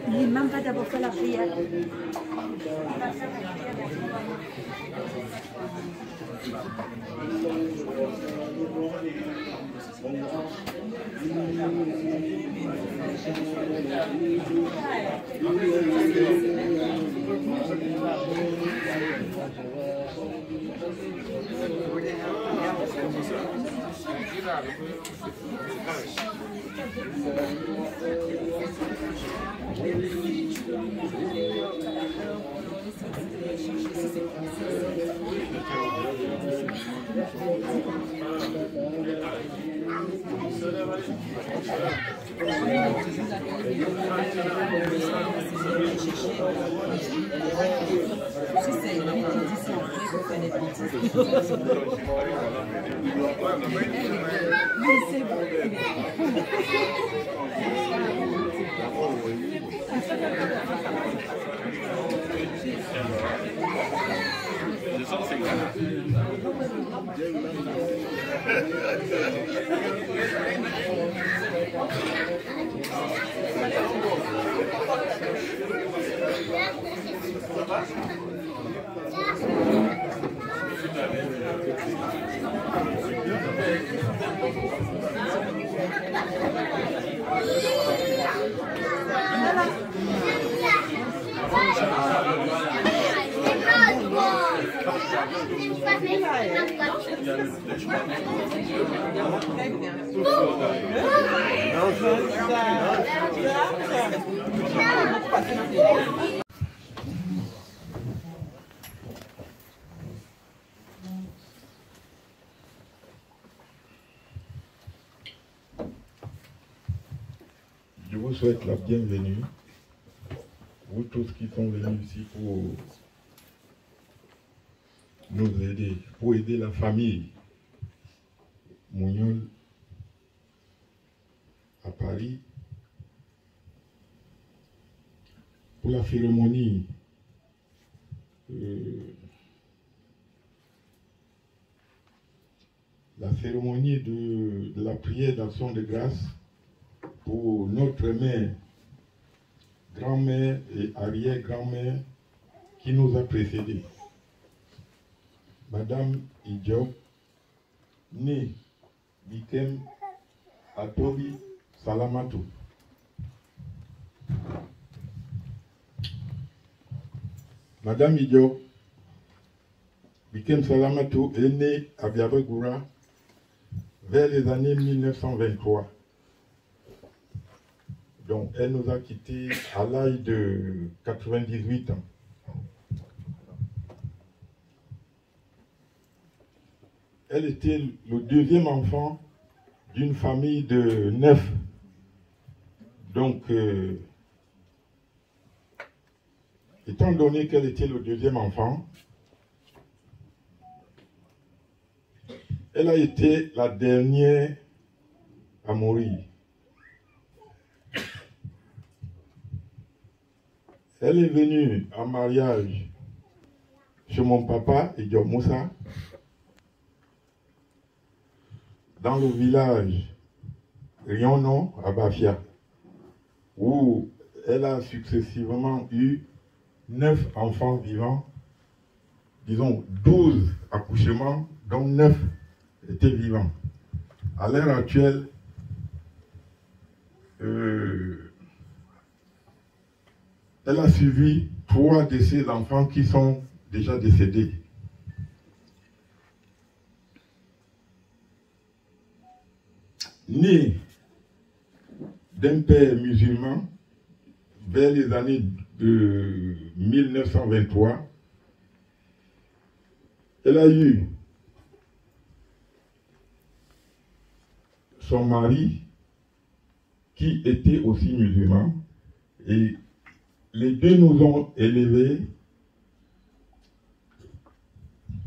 Il n'est même pas d'abord fait la prière. Je vous souhaite la bienvenue, vous tous qui sont venus ici pour nous aider, pour aider la famille Mouniol à Paris pour la cérémonie de la prière d'action de grâce pour notre mère, grand-mère et arrière-grand-mère qui nous a précédés. Madame Idjo, née Bikem Atobi Salamatou. Madame Idjo Bikem Salamatou est née à Biabegoura vers les années 1923. Donc, elle nous a quittés à l'âge de 98 ans. Elle était le deuxième enfant d'une famille de 9. Donc, étant donné qu'elle était le deuxième enfant, elle a été la dernière à mourir. Elle est venue en mariage chez mon papa, Idjo Moussa, dans le village Riono à Bafia, où elle a successivement eu 9 enfants vivants, disons 12 accouchements, dont 9 étaient vivants. À l'heure actuelle, elle a suivi 3 de ses enfants qui sont déjà décédés. Née d'un père musulman vers les années de 1923, elle a eu son mari qui était aussi musulman et les deux nous ont élevés.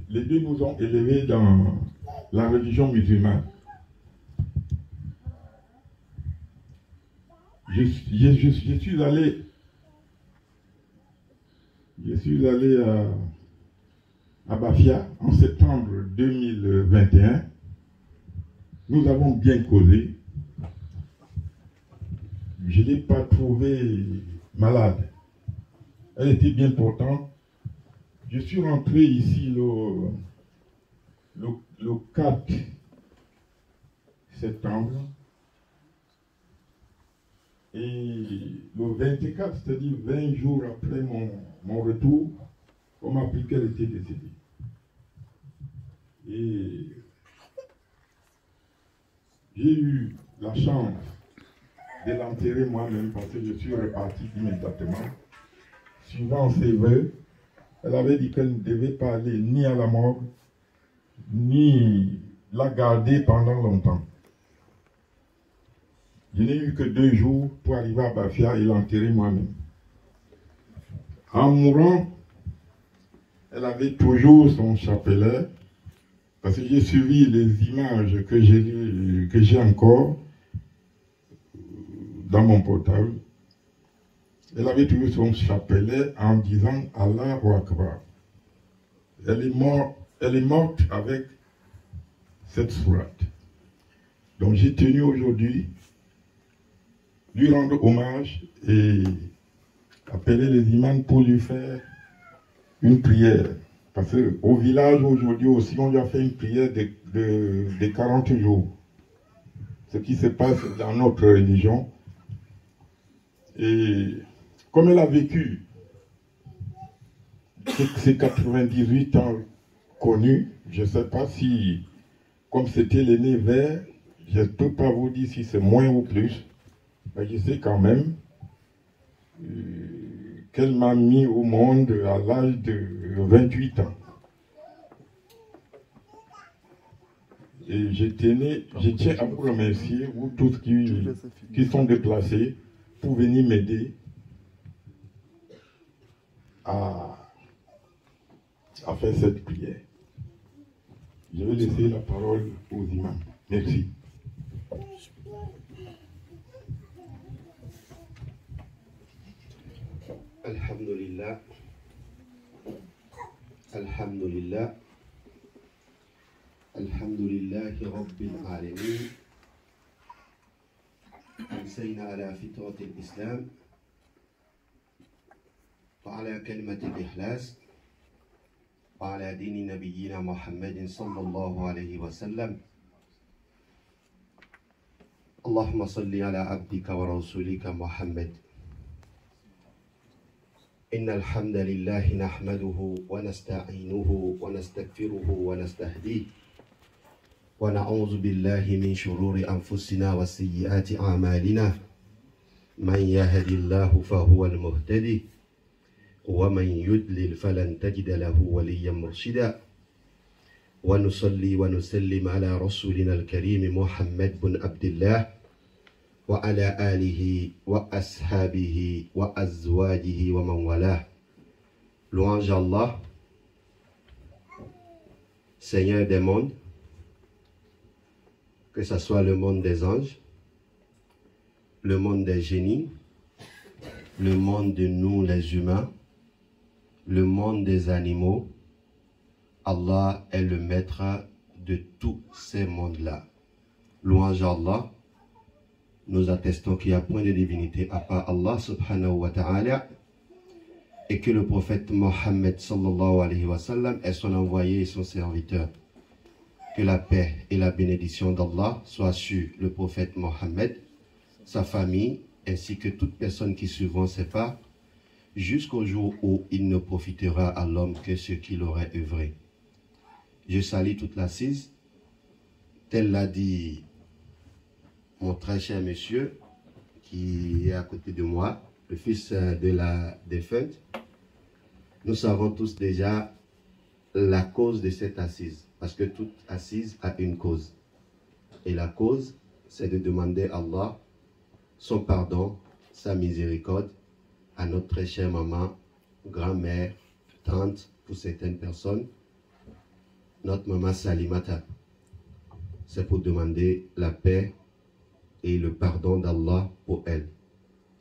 Les deux nous ont élevés dans la religion musulmane. Je suis allé à Bafia en septembre 2021 Nous avons bien causé. Je ne l'ai pas trouvée malade. Elle était bien portante. Je suis rentré ici le 4 septembre. Et le 24, c'est-à-dire 20 jours après mon retour, on m'a appris qu'elle était décédée. Et j'ai eu la chance de l'enterrer moi-même parce que je suis reparti immédiatement. Suivant ses vœux, elle avait dit qu'elle ne devait pas aller ni à la morgue, ni la garder pendant longtemps. Je n'ai eu que 2 jours pour arriver à Bafia et l'enterrer moi-même. En mourant, elle avait toujours son chapelet, parce que j'ai suivi les images que j'ai encore dans mon portable. Elle avait toujours son chapelet en disant Allahu Akbar. Elle est morte avec cette sourate. Donc j'ai tenu aujourd'hui lui rendre hommage et appeler les imams pour lui faire une prière. Parce qu'au village aujourd'hui aussi, on lui a fait une prière de 40 jours. Ce qui se passe dans notre religion. Et comme elle a vécu ces 98 ans connus, je ne sais pas si, comme c'était l'aîné vert, je ne peux pas vous dire si c'est moins ou plus, mais je sais quand même qu'elle m'a mis au monde à l'âge de 28 ans. Et je tiens à vous remercier, vous tous qui sont déplacés, pour venir m'aider à faire cette prière. Je vais laisser la parole aux imams. Merci. Alhamdulillah. Alhamdulillah. Alhamdulillahi Rabbil Alamin. أمسينا على فطرة الإسلام وعلى كلمة الإخلاص وعلى دين نبينا محمد صلى الله عليه وسلم. اللهم صل على عبدك ورسولك محمد. إن الحمد لله نحمده ونستعينه ونستغفره ونستهديه ونعوذ بالله من شرور أنفسنا وسيئات أعمالنا. من يهد الله فهو المهتدي ومن يضلل فلن تجد له وليا مرشدا. ونصلي ونسلم على رسولنا الكريم محمد بن عبد الله وعلى آله وأصحابه وأزواجه ومن والاه. Louange à Allah, Seigneur des mondes, que ce soit le monde des anges, le monde des génies, le monde de nous les humains, le monde des animaux. Allah est le maître de tous ces mondes-là. Louange à Allah, nous attestons qu'il n'y a point de divinité à part Allah subhanahu wa ta'ala et que le prophète Mohammed sallallahu alayhi wa sallam est son envoyé et son serviteur. Que la paix et la bénédiction d'Allah soient sur le prophète Mohammed, sa famille, ainsi que toute personne qui suivra ses pas, jusqu'au jour où il ne profitera à l'homme que ce qu'il aurait œuvré. Je salue toute l'assise, tel l'a dit mon très cher monsieur, qui est à côté de moi, le fils de la défunte. Nous savons tous déjà la cause de cette assise. Parce que toute assise a une cause. Et la cause, c'est de demander à Allah son pardon, sa miséricorde à notre très chère maman, grand-mère, tante pour certaines personnes, notre maman Salimata. C'est pour demander la paix et le pardon d'Allah pour elle.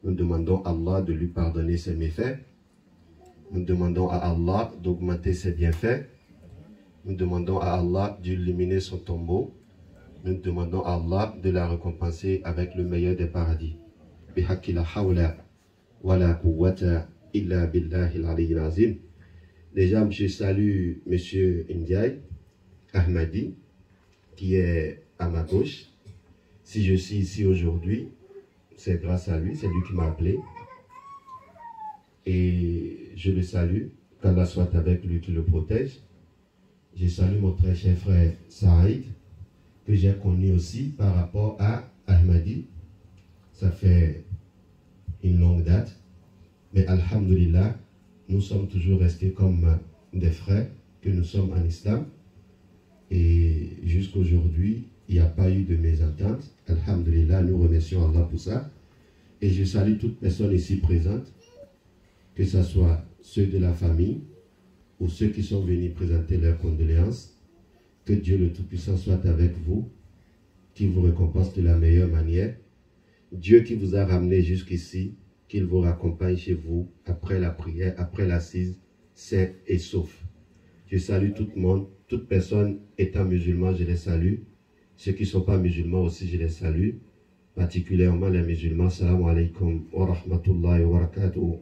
Nous demandons à Allah de lui pardonner ses méfaits. Nous demandons à Allah d'augmenter ses bienfaits. Nous demandons à Allah d'illuminer son tombeau Nous demandons à Allah de la récompenser avec le meilleur des paradis. Bihaqi la hawla wa la quwwata illa billahi al-aliyyil azim. Déjà, je salue M. Ndiaye Ahmadi, qui est à ma gauche. Si je suis ici aujourd'hui, c'est grâce à lui, c'est lui qui m'a appelé. Et je le salue, qu'Allah soit avec lui, qui le protège. Je salue mon très cher frère Saïd, que j'ai connu aussi par rapport à Ahmadi. Ça fait une longue date. Mais alhamdulillah, nous sommes toujours restés comme des frères que nous sommes en islam. Et jusqu'aujourd'hui, il n'y a pas eu de mésentente. Alhamdulillah, nous remercions Allah pour ça. Et je salue toute personne ici présente, que ce soit ceux de la famille ou ceux qui sont venus présenter leurs condoléances. Que Dieu le Tout-Puissant soit avec vous, qu'il vous récompense de la meilleure manière. Dieu qui vous a ramené jusqu'ici, qu'il vous raccompagne chez vous après la prière, après l'assise, sain et sauf. Je salue tout le monde, toute personne étant musulman, je les salue. Ceux qui ne sont pas musulmans aussi, je les salue. Particulièrement les musulmans. Salam alaikum wa rahmatullahi wa barakatuh.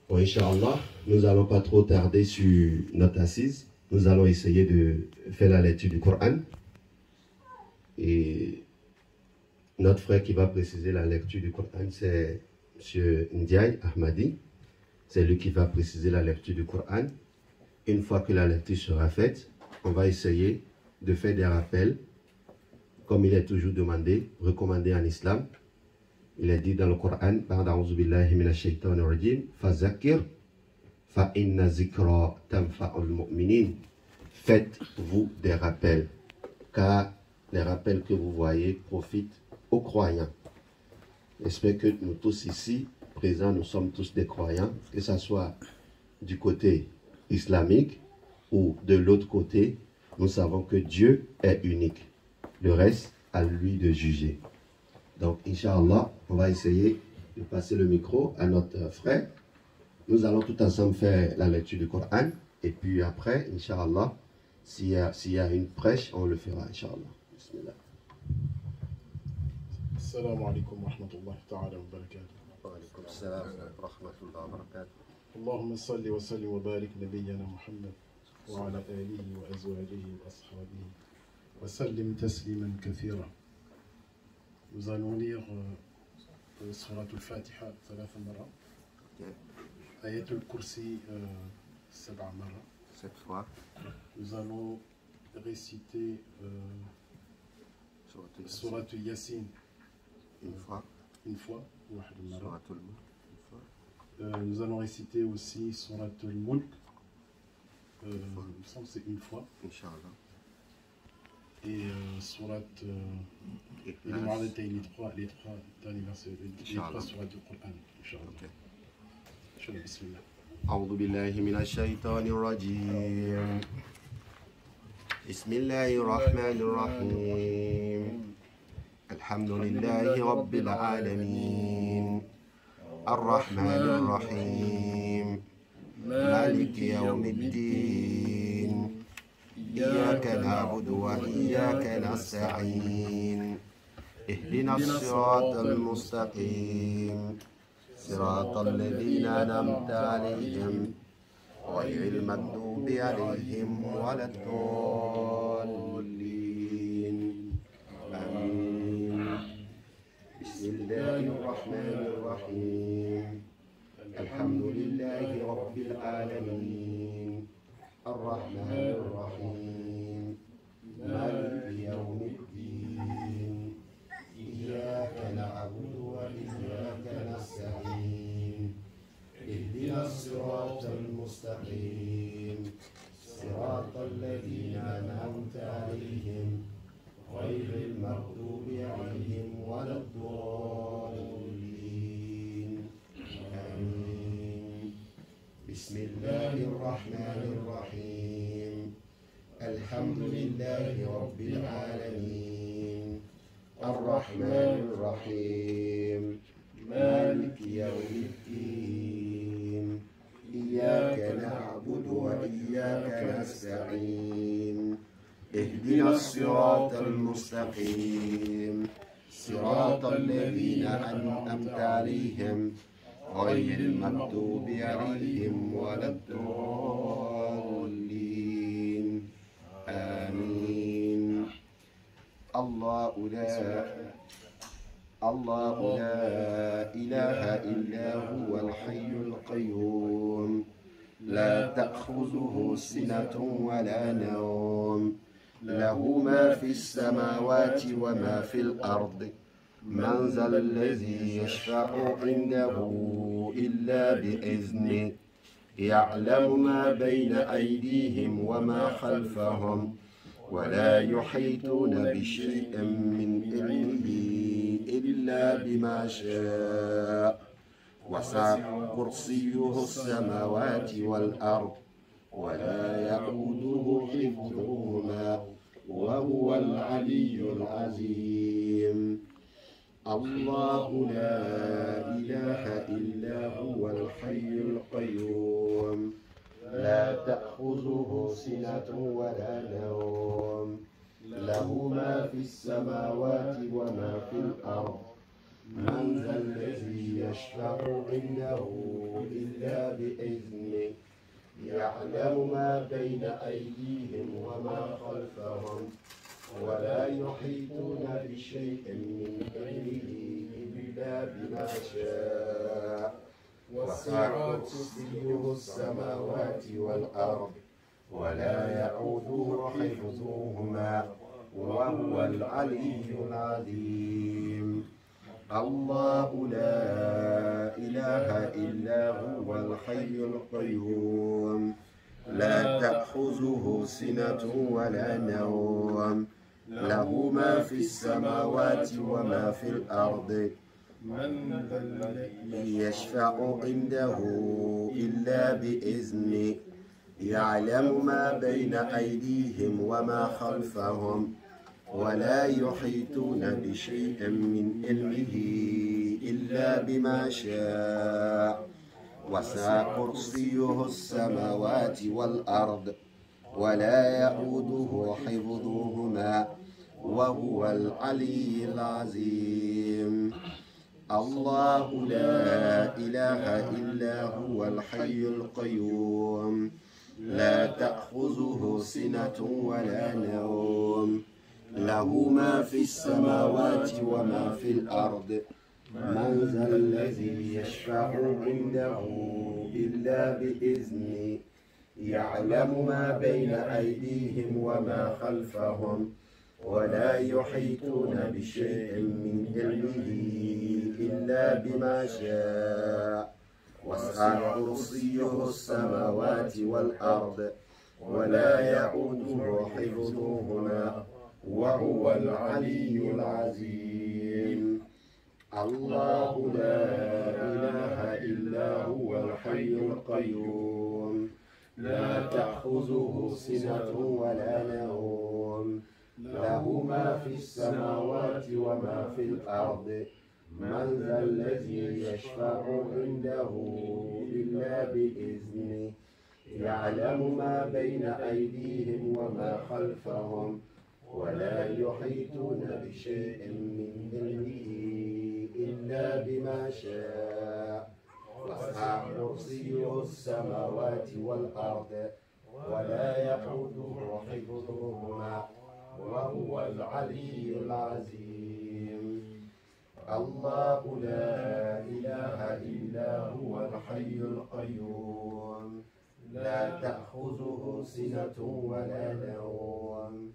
Bon, Inch'Allah, nous n'allons pas trop tarder sur notre assise. Nous allons essayer de faire la lecture du Coran. Et notre frère qui va préciser la lecture du Coran, c'est M. Ndiaye Ahmadi. C'est lui qui va préciser la lecture du Coran. Une fois que la lecture sera faite, on va essayer de faire des rappels, comme il est toujours demandé, recommandé en islam. Il est dit dans le Coran, A'udhu billahi minash shaitanir rajim, Fazakir, fa inna zikra tanfa'ul mu'minin. Faites-vous des rappels, car les rappels que vous voyez profitent aux croyants. J'espère que nous tous ici, présents, nous sommes tous des croyants, que ce soit du côté islamique ou de l'autre côté, nous savons que Dieu est unique. Le reste, à lui de juger. Donc, Inch'Allah, on va essayer de passer le micro à notre frère. Nous allons tout ensemble faire la lecture du Coran. Et puis après, Inch'Allah, s'il y a une prêche, on le fera, Inch'Allah. Bismillah. Assalamu alaikum wa rahmatullahi ta'ala wa barakatuh. Wa alaikum salam wa rahmatullahi wa barakatuh. اللهم صل وسلم وبارك نبينا محمد وعلى آله وأزواجه وأصحابه وسلم تسليما كثيرا. Nous allons lire Surat al-Fatiha 3 مرات. آية الكرسي 7 مرات. Cette fois, Nous allons réciter Surat al-Yasin une fois, une fois. واحد مرة. Suratul Mulk, une fois, Nous allons réciter aussi Surat al-Mulk. Il me semble que c'est une fois. Inch'Allah. Et Surat Ikhlas. les trois derniers versets, les trois Surat du Coran. Inch'Allah. Ok. Inch'Allah, bismillah. أعوذ بالله من الشيطان الرجيم بسم الله الرحمن الرحيم الحمد لله رب العالمين الرحمن الرحيم مالك يوم الدين إياك نعبد وإياك نستعين اهدنا الصراط المستقيم صراط الذين أنعمت عليهم غير المغضوب عليهم ولا الضالين آمين بسم الله الرحمن الرحيم الحمد لله رب العالمين الرحمن الرحيم مالك يوم الدين إياك نعبد وإياك نستعين اهدنا الصراط المستقيم صراط الذين أنعمت عليهم غير المغضوب عليهم ولا الضالين آمين بسم الله الرحمن الرحيم الحمد لله رب العالمين الرحمن الرحيم مالك يوم الدين إياك نعبد وإياك نستعين اهدنا الصراط المستقيم صراط الذين أنعمت عليهم غير المغضوب عليهم ولا الضالين آمين. الله لا إله إلا هو الحي القيوم لا تأخذه سنة ولا نوم له ما في السماوات وما في الأرض من ذا الذي يشفع عنده إلا بإذنه يعلم ما بين أيديهم وما خلفهم ولا يحيطون بشيء من علمه إلا بما شاء وسع كرسيه السماوات والأرض ولا يؤوده حفظهما وهو العلي العظيم. الله لا إله إلا هو الحي القيوم لا تأخذه سنة ولا نوم له ما في السماوات وما في الأرض من ذا الذي يشفع عنده إلا بإذنه يعلم ما بين أيديهم وما خلفهم ولا يحيطون بشيء من علمه إلا بما شاء وسع كرسيه السماوات والأرض ولا يؤوده حفظهما وهو العلي العظيم. الله لا إله إلا هو الحي القيوم لا تأخذه سنة ولا نوم له ما في السماوات وما في الأرض من ذا الذي يشفع عنده إلا بإذنه يعلم ما بين أيديهم وما خلفهم ولا يحيطون بشيء من علمه إلا بما شاء وسع كرسيه السماوات والأرض ولا يؤوده حفظهما وهو العلي العظيم. الله لا إله إلا هو الحي القيوم لا تأخذه سنة ولا نوم له ما في السماوات وما في الأرض من ذا الذي يشفع عنده إلا بإذنه يعلم ما بين أيديهم وما خلفهم ولا يحيطون بشيء من علمه إلا بما شاء وسع كرسيه السماوات والأرض ولا يؤوده حفظهما وهو العلي العظيم. الله لا إله إلا هو الحي القيوم لا تأخذه سنة ولا نوم له ما في السماوات وما في الأرض من ذا الذي يشفع عنده إلا بإذنه يعلم ما بين أيديهم وما خلفهم ولا يحيطون بشيء من علمه إلا بما شاء وسع كرسيه السماوات والأرض ولا يؤوده حفظهما وهو العلي العظيم. الله لا إله إلا هو الحي القيوم لا تأخذه سنة ولا نوم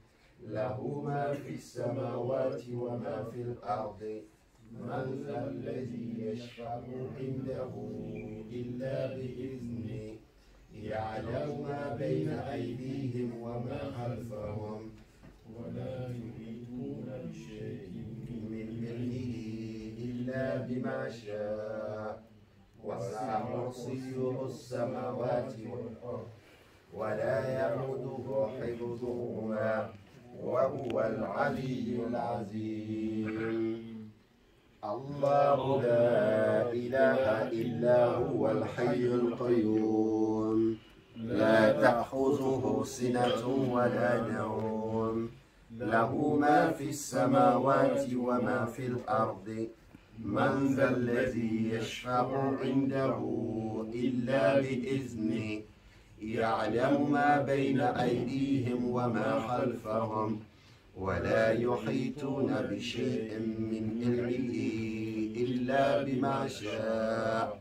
له ما في السماوات وما في الأرض من ذا الذي يشفع عنده إلا بإذنه يعلم ما بين أيديهم وما خلفهم ولا يحيطون بشيء من علمه إلا بما شاء وسع كرسيه السماوات والأرض ولا يؤوده حفظهما وهو العلي العظيم. الله لا إله إلا هو الحي القيوم لا تأخذه سنة ولا نوم، له ما في السماوات وما في الأرض. من ذا الذي يشفع عنده إلا بإذنه، يعلم ما بين أيديهم وما خلفهم، ولا يحيطون بشيء من علمه إلا بما شاء.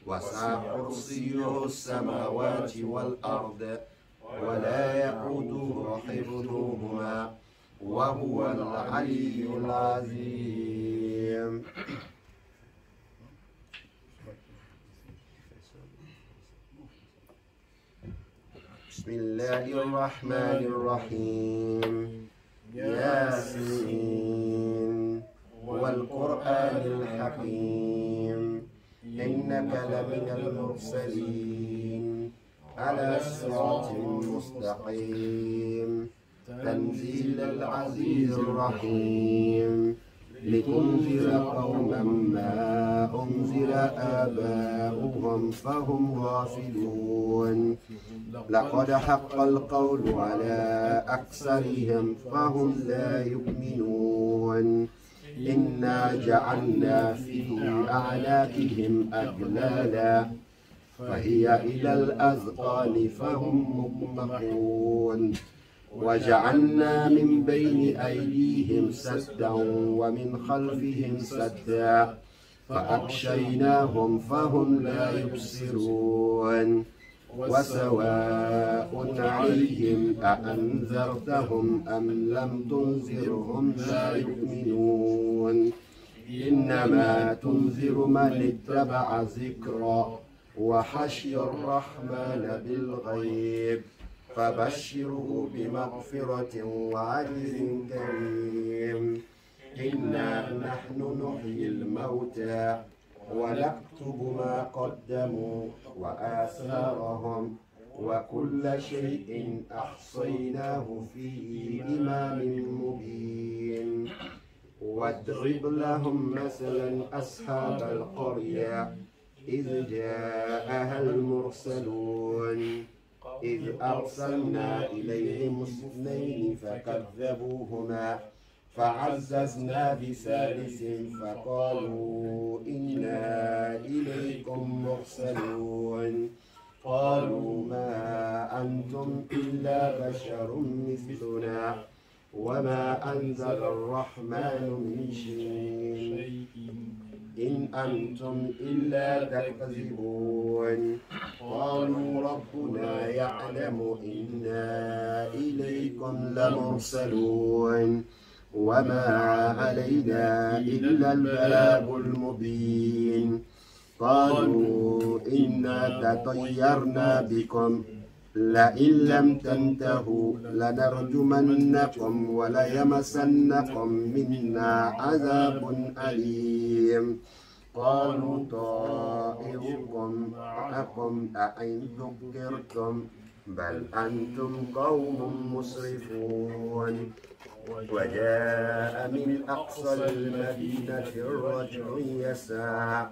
وسع كرسيه السماوات والأرض ولا يئوده حفظهما وهو العلي العظيم. بسم الله الرحمن الرحيم. ياسين والقرآن الحكيم، إنك لمن المرسلين على صراط مستقيم. تنزيل العزيز الرحيم، لتنذر قوما ما أنذر آباؤهم فهم غافلون. لقد حق القول على أكثرهم فهم لا يؤمنون. إنا جعلنا في أعناقهم أغلالا فهي إلى الأذقان فهم مقمحون. وجعلنا من بين أيديهم سدا ومن خلفهم سدا فأغشيناهم فهم لا يبصرون. وسواء عليهم أأنذرتهم أم لم تنذرهم لا يؤمنون. إنما تنذر من اتبع ذكرى وخشي الرحمن بالغيب، فبشره بمغفرة وأجر كريم. إنا نحن نحيي الموتى ونكتب ما قدموا وآثارهم وكل شيء أحصيناه في إمام مبين. واضرب لهم مثلا أصحاب القرية إذ جاءها المرسلون إذ أرسلنا إليهم اثنين فكذبوهما فعززنا بثالث فقالوا إنا إليكم مرسلون. قالوا ما أنتم إلا بشر مثلنا وما أنزل الرحمن من شيء إن أنتم إلا تكذبون. قالوا ربنا يعلم إنا إليكم لمرسلون وما علينا إلا البلاغ المبين. قالوا إنا تطيرنا بكم لئن لم تنتهوا لنرجمنكم وليمسنكم منا عذاب أليم. قالوا طائركم معكم أئن ذكرتم بل أنتم قوم مسرفون. وجاء من أقصى المدينة رجل يسعى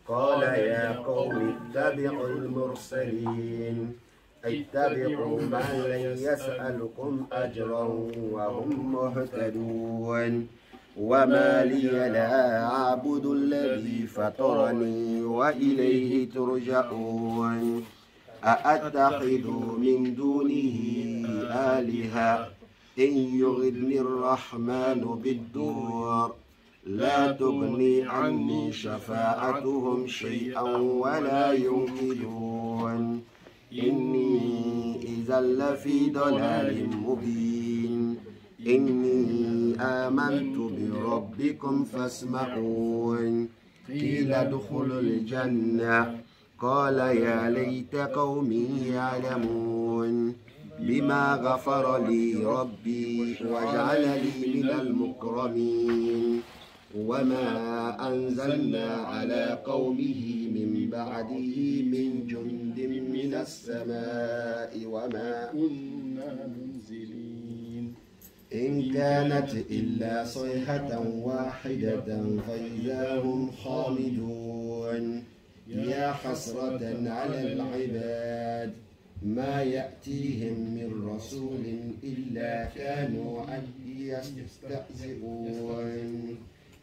قال يا قوم اتبعوا المرسلين اتبعوا من لن يسألكم أجرا وهم مهتدون. وما لي لا أعبد الذي فطرني وإليه ترجعون. أأتخذ من دونه آلهة إن يغدني الرحمن بالضر لا تغني عني شفاعتهم شيئا ولا ينقذون. إني إذا لفي ضلال مبين. إني آمنت بربكم فاسمعون. قيل ادخلوا الجنة قال يا ليت قومي يعلمون بما غفر لي ربي وجعلني من المكرمين. وما أنزلنا على قومه من بعده من جند من السماء وما كنا منزلين. إن كانت إلا صيحة واحدة فإذا هم خامدون. يا حسرة على العباد ما يأتيهم من رسول إلا كانوا عنه يستهزئون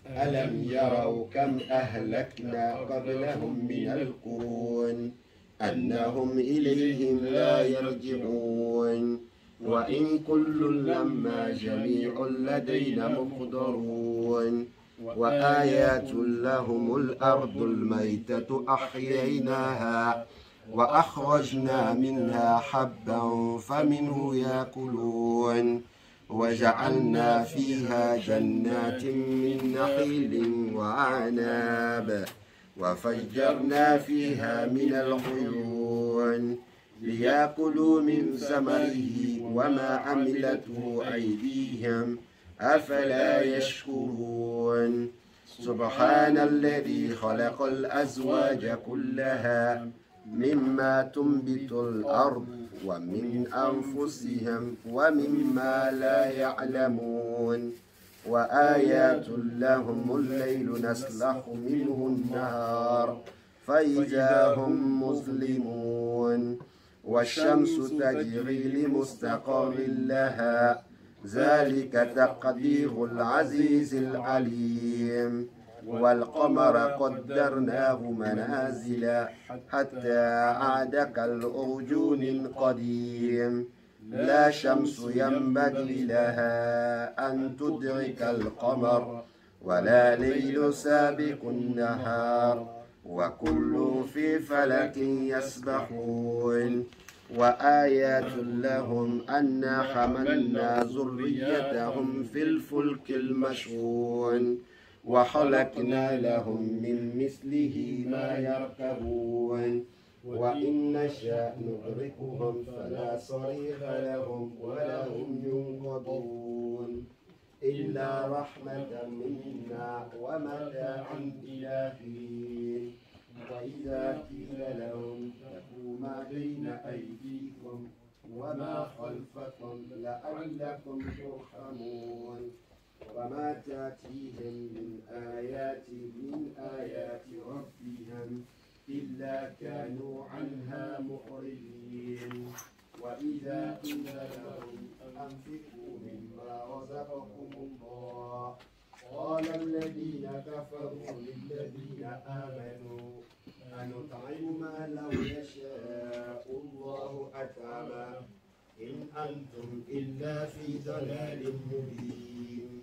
ألم يروا كم أهلكنا قبلهم من القرون أنهم إليهم لا يرجعون وإن كل لما جميع لدينا محضرون وآيات لهم الأرض الميتة أحييناها وأخرجنا منها حبا فمنه يأكلون وجعلنا فيها جنات من نخيل وأعناب وفجرنا فيها من العيون ليأكلوا من ثمره وما عملته أيديهم أفلا يشكرون سبحان الذي خلق الأزواج كلها مما تنبت الأرض ومن أنفسهم ومما لا يعلمون وآيات لهم الليل نسلخ منه النهار فإذا هم مظلمون والشمس تجري لمستقر لها ذلك تقدير العزيز العليم والقمر قدرناه منازل حتى عاد كالأرجون القديم لا شمس ينبغي لها أن تدرك القمر ولا ليل سابق النهار وكل في فلك يسبحون وآيات لهم أنا حملنا ذريتهم في الفلك المشحون وخلقنا لهم من مثله ما يركبون وإن نشأ نغرقهم فلا صريخ لهم ولا هم ينقذون إلا رحمة منا ومتاعا إلى حين وإذا قيل لهم اتقوا ما بين أيديكم وما خلفكم لعلكم ترحمون وما تأتيهم من آيات ربهم إلا كانوا عنها معرضين وإذا قيل لهم أنفقوا مما رزقكم الله قال الذين كفروا للذين آمنوا أنطعم ما لو يشاء الله أطعمه إن أنتم إلا في ضلال مبين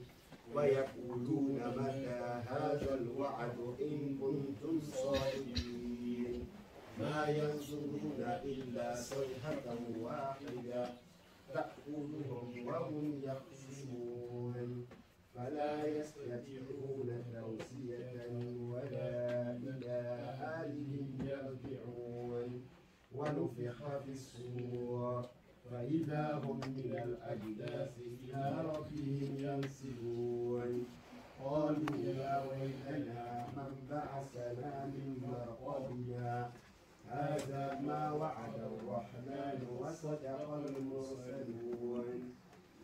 ويقولون متى هذا الوعد إن كنتم صادقين ما ينظرون إلا صيحة واحدة تأخذهم وهم يخصمون فلا يستطيعون توصية ولا إلى أهلهم يرجعون ونفخ في الصور فإذا هم من الأجداث إلى ربهم ينسلون قالوا يا ويلنا من بعثنا من مرقدنا هذا ما وعد الرحمن وصدق المرسلون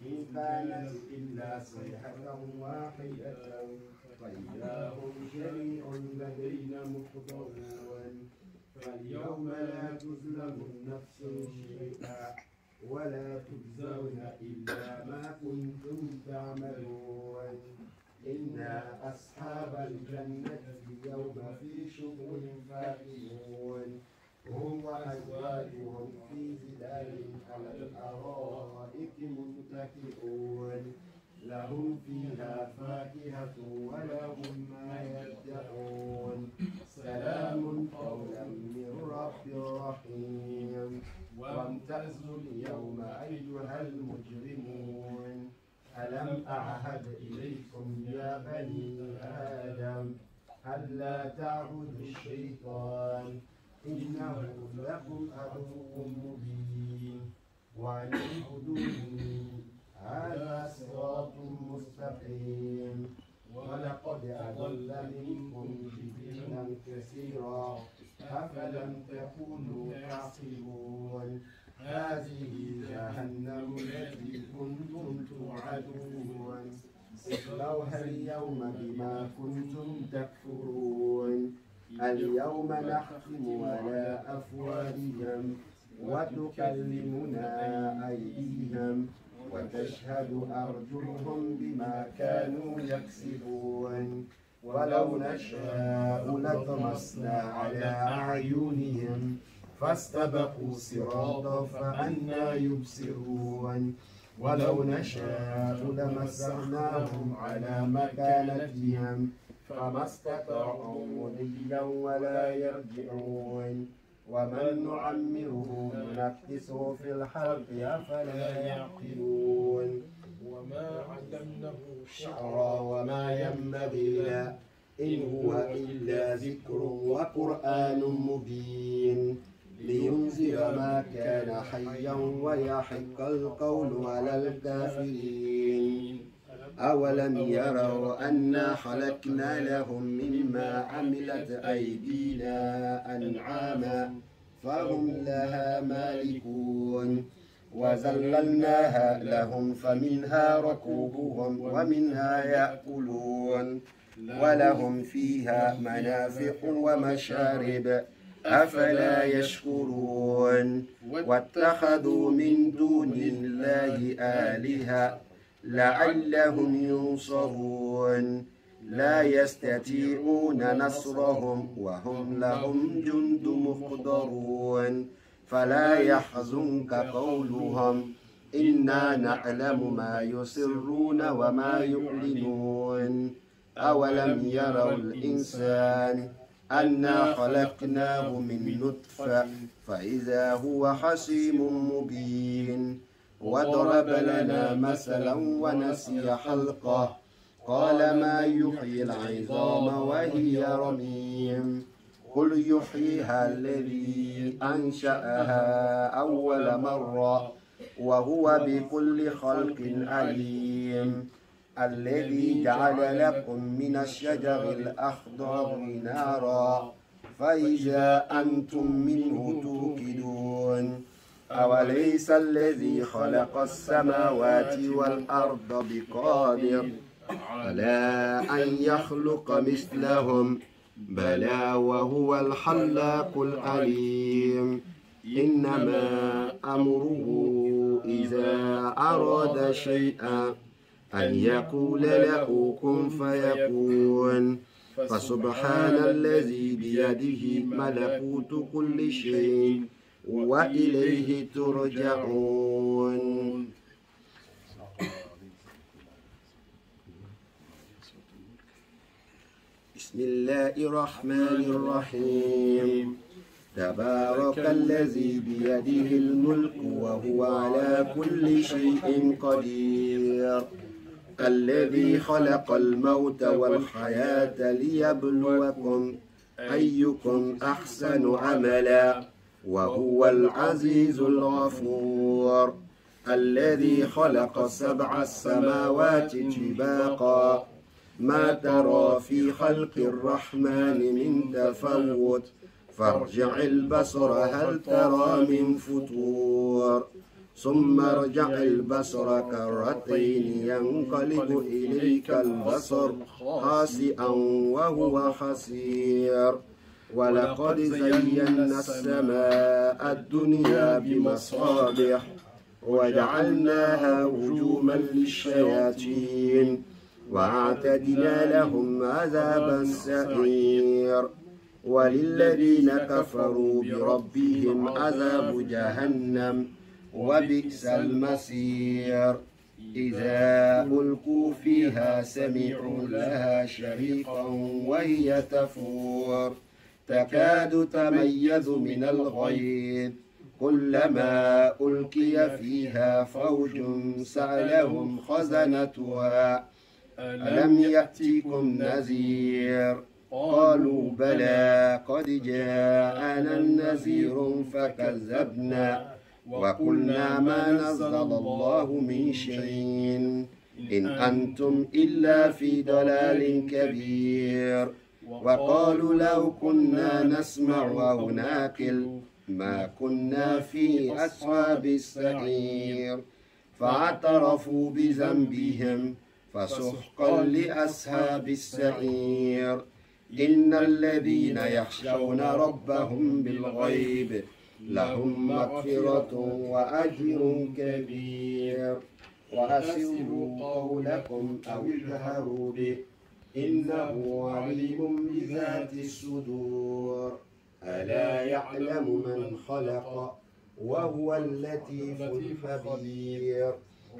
إن كانت إلا صيحة واحدة فإذا هم جميع لدينا محضرون فاليوم لا تظلم نفس شيئا ولا تجزون إلا ما كنتم تعملون إن أصحاب الجنة اليوم في شغل فاكهون هم وأزواجهم في ظلال على الأرائك متكئون لهم فيها فاكهة ولهم ما يدعون سلام قولا من رب رحيم وامتازوا اليوم أيها المجرمون ألم أعهد إليكم يا بني آدم ألا تعبدوا الشيطان إنه لكم عدو مبين وأن اعبدوني هذا صراط مستقيم ولقد أضل منكم جبلا كثيرا أفلم تكونوا تعقلون هذه جهنم التي كنتم توعدون اصلوها اليوم بما كنتم تكفرون اليوم نختم على أفواههم وتكلمنا أيديهم وتشهد أرجلهم بما كانوا يكسبون ولو نشاء لطمسنا على أعينهم فاستبقوا الصراط فأنى يبصرون ولو نشاء لمسخناهم على مكانتهم فما استطاعوا مضيا ولا يرجعون ومن نعمره ننكسه في الخلق أفلا يعقلون وما علمناه الشعر وما ينبغي له إن هو إلا ذكر وقرآن مبين لينذر ما كان حيا ويحق القول على الكافرين أولم يروا أنا خلقنا لهم مما عملت أيدينا أنعاما فهم لها مالكون وذللناها لهم فمنها ركوبهم ومنها يأكلون ولهم فيها منافع ومشارب أفلا يشكرون واتخذوا من دون الله آلهة لعلهم ينصرون لا يستطيعون نصرهم وهم لهم جند محضرون فلا يحزنك قولهم إنا نعلم ما يسرون وما يعلنون أولم يروا الإنسان أنا خلقناه من نطفة فإذا هو خصيم مبين وضرب لنا مثلا ونسي خلقه قال ما يحيي العظام وهي رميم قل يحييها الذي أنشأها أول مرة وهو بكل خلق عليم الذي جعل لكم من الشجر الأخضر نارا فإذا أنتم منه توقدون أوليس الذي خلق السماوات والأرض بقادر على أن يخلق مثلهم بلى وهو الخلاق العليم إنما أمره إذا أراد شيئا أن يقول له كن فيكون فسبحان الذي بيده ملكوت كل شيء وإليه ترجعون. بسم الله الرحمن الرحيم تبارك الذي بيده الملك وهو على كل شيء قدير الذي خلق الموت والحياة ليبلوكم أيكم أحسن عملا وهو العزيز الغفور الذي خلق 7 سماوات طباقا ما ترى في خلق الرحمن من تفوت فارجع البصر هل ترى من فطور ثم ارجع البصر كرتين ينقلب إليك البصر خاسئا وهو حسير ولقد زينا السماء الدنيا بمصابيح وجعلناها رجوما للشياطين وأعتدنا لهم عذاب السعير وللذين كفروا بربهم عذاب جهنم وبئس المصير إذا ألقوا فيها سمعوا لها شهيقا وهي تفور تكاد تميز من الغيظ كلما ألقي فيها فوج سألهم خزنتها ألم يأتكم نذير قالوا بلى قد جاءنا نذير فكذبنا وقلنا ما نزل الله من شيء إن أنتم إلا في ضلال كبير وقالوا لو كنا نسمع أو نعقل ما كنا في أصحاب السعير فاعترفوا بذنبهم فسحقا لأصحاب السعير إن الذين يخشون ربهم بالغيب لهم مغفرة وأجر كبير. وأسروا قولكم أو اجهروا به إنه عليم بذات الصدور. ألا يعلم من خلق وهو اللطيف الخبير.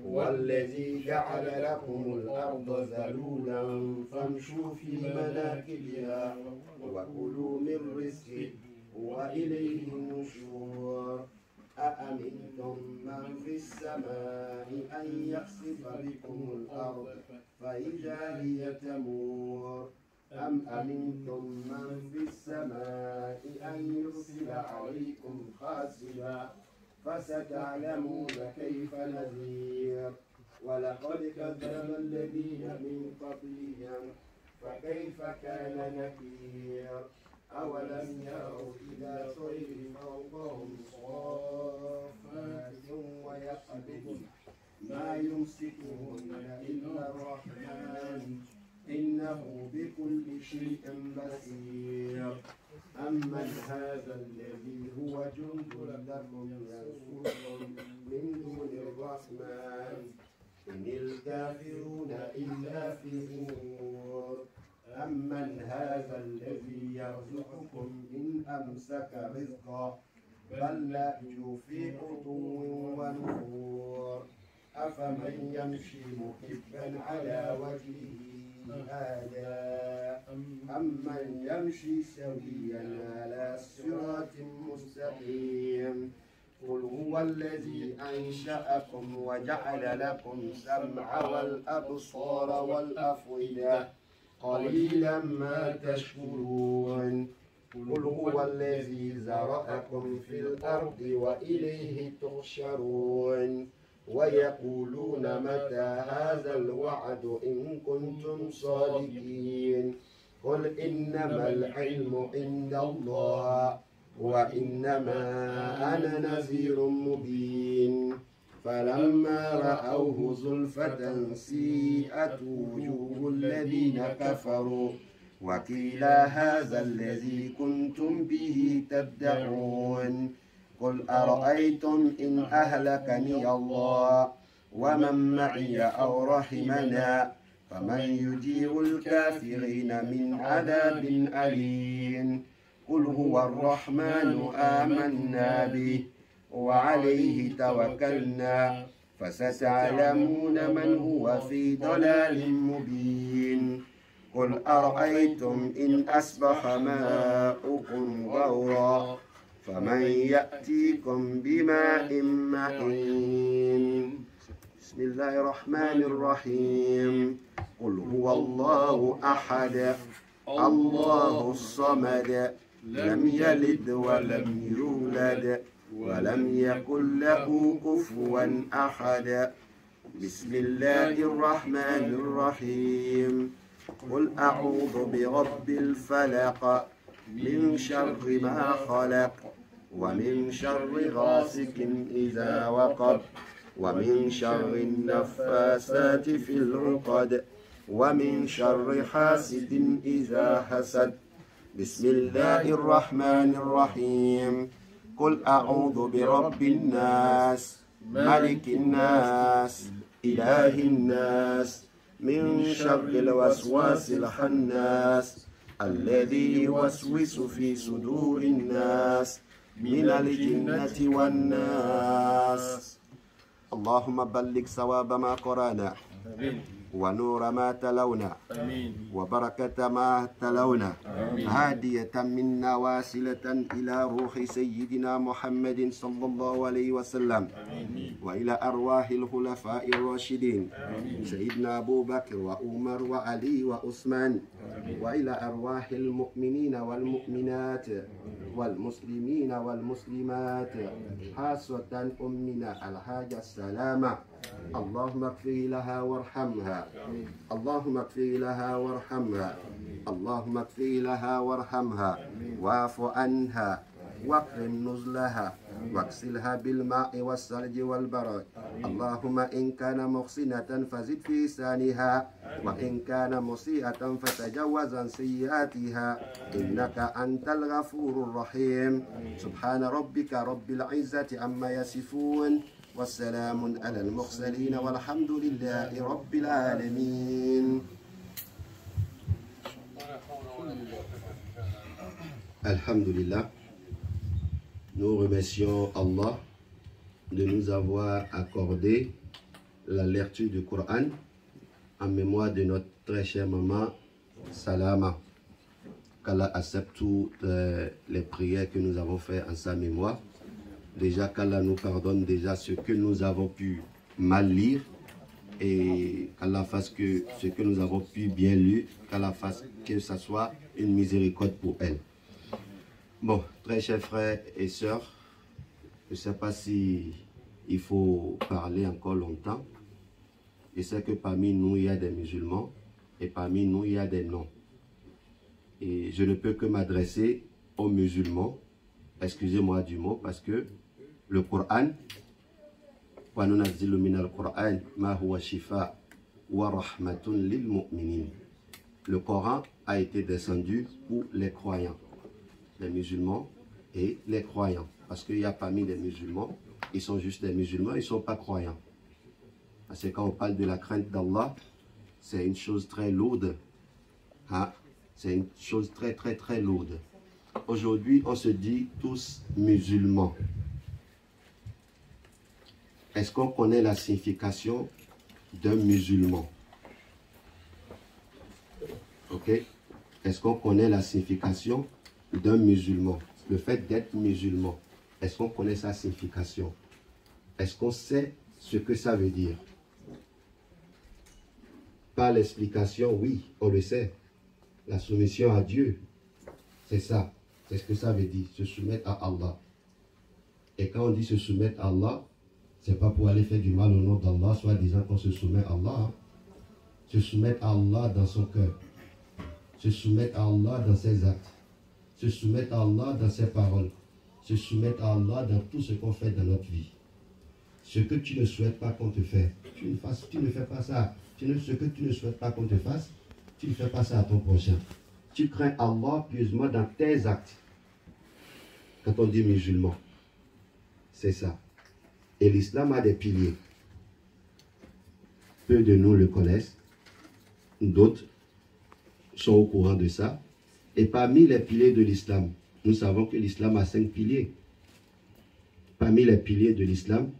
والذي جعل لكم الأرض ذلولا فامشوا في مناكبها وكلوا من رزقه وإليه النشور. أأمنتم من في السماء أن يخسف بكم الأرض فإذا هي تمور أم أمنتم من في السماء أن يرسل عليكم حاصبا فستعلمون كيف نذير. ولقد كذب الذين من قبلهم فكيف كان نكير. أولم يروا إلى طير فوقهم صافات ويقبضن ما يمسكهن إلا الرحمن إنه بكل شيء بصير. أمن هذا الذي هو جند لكم ينصركم من دون الرحمن إن الكافرون إلا في غرور. أمن هذا الذي يرزقكم إن أمسك رزقا بل لجوا في عتو ونفور. أفمن يمشي مكبا على وجهه هذا أمن يمشي سويا على صراط مستقيم. قل هو الذي أنشأكم وجعل لكم السمع والأبصار والأفئدة قليلا ما تشكرون. قل هو الذي زرعكم في الأرض وإليه تحشرون. ويقولون متى هذا الوعد إن كنتم صادقين. قل إنما العلم عند الله وإنما أنا نذير مبين. فلما رأوه زلفة سيئت وجوه الذين كفروا وقيل هذا الذي كنتم به تدعون. قل أرأيتم إن أهلكني الله ومن معي أو رحمنا فمن يجير الكافرين من عذاب أليم. قل هو الرحمن آمنا به وعليه توكلنا فستعلمون من هو في ضلال مبين. قل أرأيتم إن أصبح ماؤكم غورا فمن يأتيكم بماء معين. بسم الله الرحمن الرحيم. قل هو الله أحد الله الصمد لم يلد ولم يولد ولم يكن له كفوا أحد. بسم الله الرحمن الرحيم. قل أعوذ برب الفلق من شر ما خلق ومن شر غاسق إذا وقب ومن شر النفاثات في العقد ومن شر حاسد إذا حسد. بسم الله الرحمن الرحيم. قل أعوذ برب الناس ملك الناس إله الناس من شر الوسواس الخناس الذي يوسوس في صدور الناس من الجنة والناس. اللهم بلغ ثواب ما قرأنا ونور ما تلونا وبركة ما تلونا هادية منا واصلة إلى روح سيدنا محمد صلى الله عليه وسلم وإلى أرواح الخلفاء الراشدين سيدنا أبو بكر وعمر وعلي وعثمان وإلى أرواح المؤمنين والمؤمنات والمسلمين والمسلمات خاصة أمنا الحاجة السلامة. اللهم اغفر لها وارحمها اللهم اغفر لها وارحمها اللهم اغفر لها وارحمها واعف عنها واكرم نزلها واغسلها بالماء والثلج والبرد اللهم إن كان محسنة فزد في لسانها وإن كان مسيئة فتجوز عن سيئاتها إنك أنت الغفور الرحيم سبحان ربك رب العزة عما يصفون والسلام على المرسلين والحمد لله رب العالمين. Alhamdulillah, nous remercions Allah de nous avoir accordé la lecture du Coran en mémoire de notre très chère maman Salama. Qu'Allah accepte toutes les prières que nous avons faites en sa mémoire. Déjà qu'Allah nous pardonne déjà ce que nous avons pu mal lire et qu'Allah fasse que ce que nous avons pu bien lire, qu'Allah fasse que ce soit une miséricorde pour elle. Bon, très chers frères et sœurs, je ne sais pas si il faut parler encore longtemps. Je sais que parmi nous, il y a des musulmans et parmi nous, il y a des non. Et je ne peux que m'adresser aux musulmans, excusez-moi du mot, parce que le Coran, le Coran a été descendu pour les croyants, les musulmans et les croyants. Parce qu'il y a parmi les musulmans, ils sont juste des musulmans, ils ne sont pas croyants. Parce que quand on parle de la crainte d'Allah, c'est une chose très lourde. Hein? C'est une chose très lourde. Aujourd'hui, on se dit tous musulmans. Est-ce qu'on connaît la signification d'un musulman? Ok? Est-ce qu'on connaît la signification d'un musulman? Le fait d'être musulman, est-ce qu'on connaît sa signification? Est-ce qu'on sait ce que ça veut dire? Par l'explication, oui, on le sait. La soumission à Dieu, c'est ça. C'est ce que ça veut dire, se soumettre à Allah. Et quand on dit se soumettre à Allah, c'est pas pour aller faire du mal au nom d'Allah, soit disant qu'on se soumet à Allah. Hein. Se soumettre à Allah dans son cœur. Se soumettre à Allah dans ses actes. Se soumettre à Allah dans ses paroles. Se soumettre à Allah dans tout ce qu'on fait dans notre vie. Ce que tu ne souhaites pas qu'on te fasse, tu ne fais pas ça. Ce que tu ne souhaites pas qu'on te fasse, tu ne fais pas ça à ton prochain. Tu crains Allah pieusement dans tes actes. Quand on dit musulman, c'est ça. Et l'islam a des piliers. Peu de nous le connaissent. D'autres sont au courant de ça. Et parmi les piliers de l'islam, nous savons que l'islam a 5 piliers. Parmi les piliers de l'islam,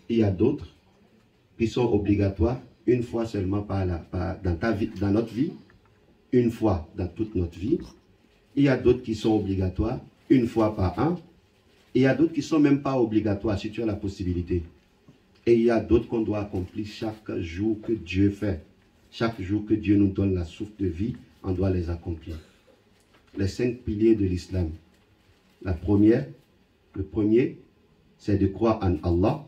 il y a d'autres qui sont obligatoires une fois seulement dans notre vie, une fois dans toute notre vie. Il y a d'autres qui sont obligatoires une fois par an. Et il y a d'autres qui ne sont même pas obligatoires si tu as la possibilité. Et il y a d'autres qu'on doit accomplir chaque jour que Dieu fait. Chaque jour que Dieu nous donne la souffle de vie, on doit les accomplir. Les 5 piliers de l'islam. Le premier, c'est de croire en Allah,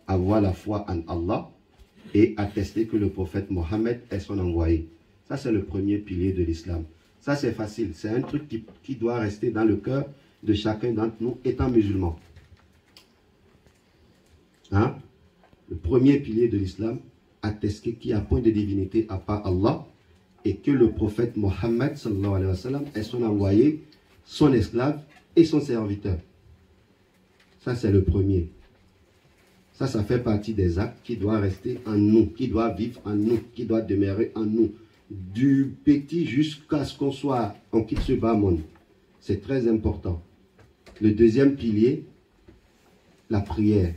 avoir la foi en Allah et attester que le prophète Mohammed est son envoyé. Ça, c'est le premier pilier de l'islam. Ça, c'est facile. C'est un truc qui doit rester dans le cœur de chacun d'entre nous étant musulman. Hein? Le premier pilier de l'islam, attester qu'il n'y a point de divinité à part Allah et que le prophète Mohammed sallallahu alayhi wa sallam est son envoyé, son esclave et son serviteur. Ça, c'est le premier. Ça fait partie des actes qui doivent rester en nous, qui doivent vivre en nous, qui doivent demeurer en nous. Du petit jusqu'à ce qu'on quitte ce bas monde. C'est très important. Le deuxième pilier, la prière.